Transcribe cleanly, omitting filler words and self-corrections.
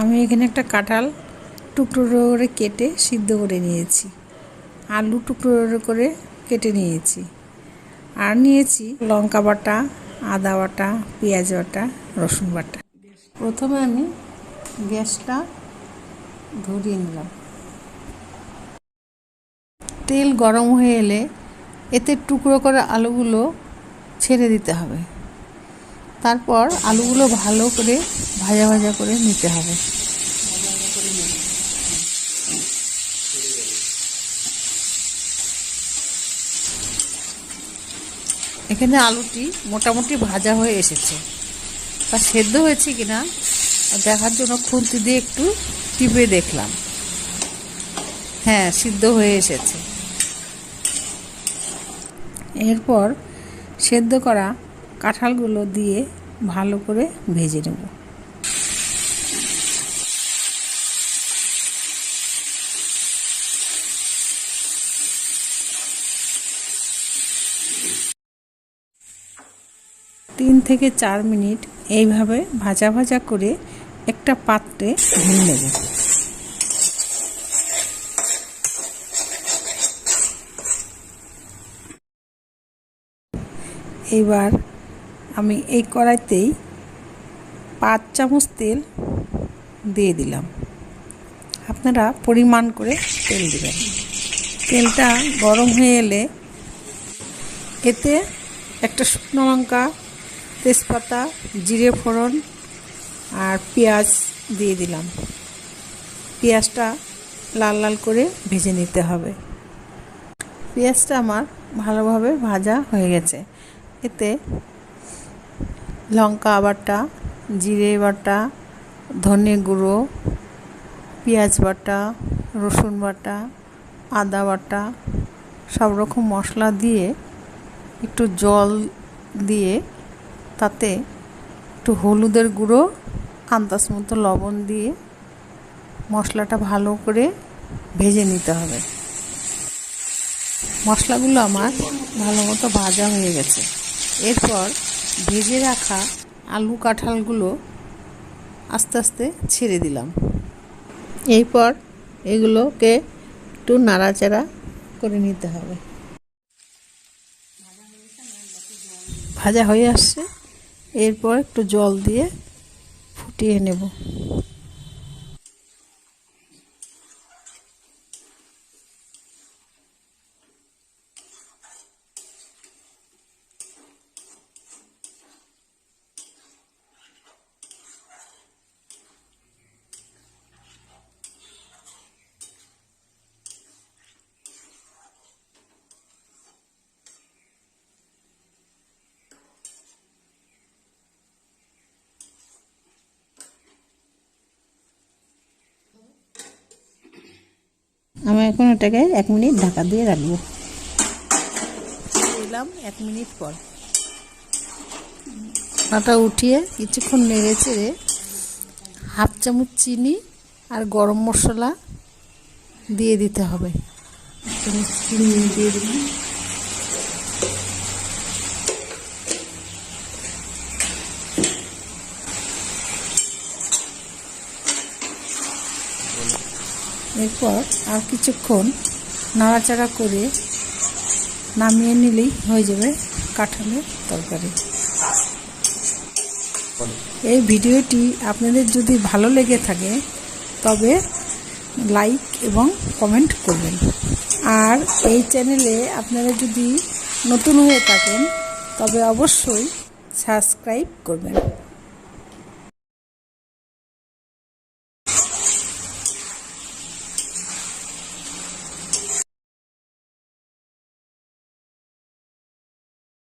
আমি এখানে একটা কাঁঠাল টুকরো করে কেটে সিদ্ধ করে নিয়েছি, আলু টুকরো করে কেটে নিয়েছি, আর নিয়েছি লঙ্কা বাটা, আদা বাটা, পেঁয়াজ বাটা, রসুন বাটা। প্রথমে আমি গ্যাসটা ধরিয়ে নিলাম। তেল গরম হয়ে এলে এতে টুকরো করে আলুগুলো ছেড়ে দিতে হবে। তারপর আলুগুলো ভালো করে ভাজা ভাজা করে নিতে হবে। এখানে আলুটি মোটামুটি ভাজা হয়ে এসেছে, তা সেদ্ধ হয়েছে কিনা দেখার জন্য খুন্তি দিয়ে একটু টিপে দেখলাম। হ্যাঁ, সিদ্ধ হয়ে এসেছে। এরপর সেদ্ধ করা কাঁঠালগুলো দিয়ে ভালো করে ভেজে নেব। তিন থেকে 4 মিনিট এইভাবে ভাজা ভাজা করে একটা পাত্রে ঢেলে নেব। এবার আমি এই কড়াইতেই 5 চামচ তেল দিয়ে দিলাম। আপনারা পরিমাণ করে তেল দিবেন। তেলটা গরম হয়ে এলে এতে একটা শুকনো লঙ্কা, তেজপাতা, জিরে ফোড়ন আর পেঁয়াজ দিয়ে দিলাম। পেঁয়াজটা লাল লাল করে ভেজে নিতে হবে। পেঁয়াজটা আমার ভালোভাবে ভাজা হয়ে গেছে। এতে লঙ্কা বাটা, জিরে বাটা, ধনে গুঁড়ো, পেঁয়াজ বাটা, রসুন বাটা, আদা বাটা, সব রকম মশলা দিয়ে একটু জল দিয়ে তাতে একটু হলুদের গুঁড়ো, আন্দাজ মতো লবণ দিয়ে মশলাটা ভালো করে ভেজে নিতে হবে। মশলাগুলো আমার ভালো মতো ভাজা হয়ে গেছে। এরপর ভেজে রাখা আলু কাঁঠালগুলো আস্তে আস্তে ছেড়ে দিলাম। এরপর এগুলোকে একটু নাড়াচাড়া করে নিতে হবে। ভাজা হয়ে আসছে, এরপর একটু জল দিয়ে ফুটিয়ে নেব। আমি এখন এটাকে 1 মিনিট ঢাকা দিয়ে রাখবো। দিলাম 1 মিনিট পর ঢাকা উঠিয়ে কিছুক্ষণ নেড়ে চেড়ে 1/2 চামচ চিনি আর গরম মশলা দিয়ে দিতে হবে। দিয়ে দিলাম। এরপর আর কিছুক্ষণ নাড়াচাড়া করে নামিয়ে নিলেই হয়ে যাবে কাঁঠালের তরকারি। এই ভিডিওটি আপনাদের যদি ভালো লেগে থাকে তবে লাইক এবং কমেন্ট করবেন, আর এই চ্যানেলে আপনারা যদি নতুন হয়ে থাকেন তবে অবশ্যই সাবস্ক্রাইব করবেন।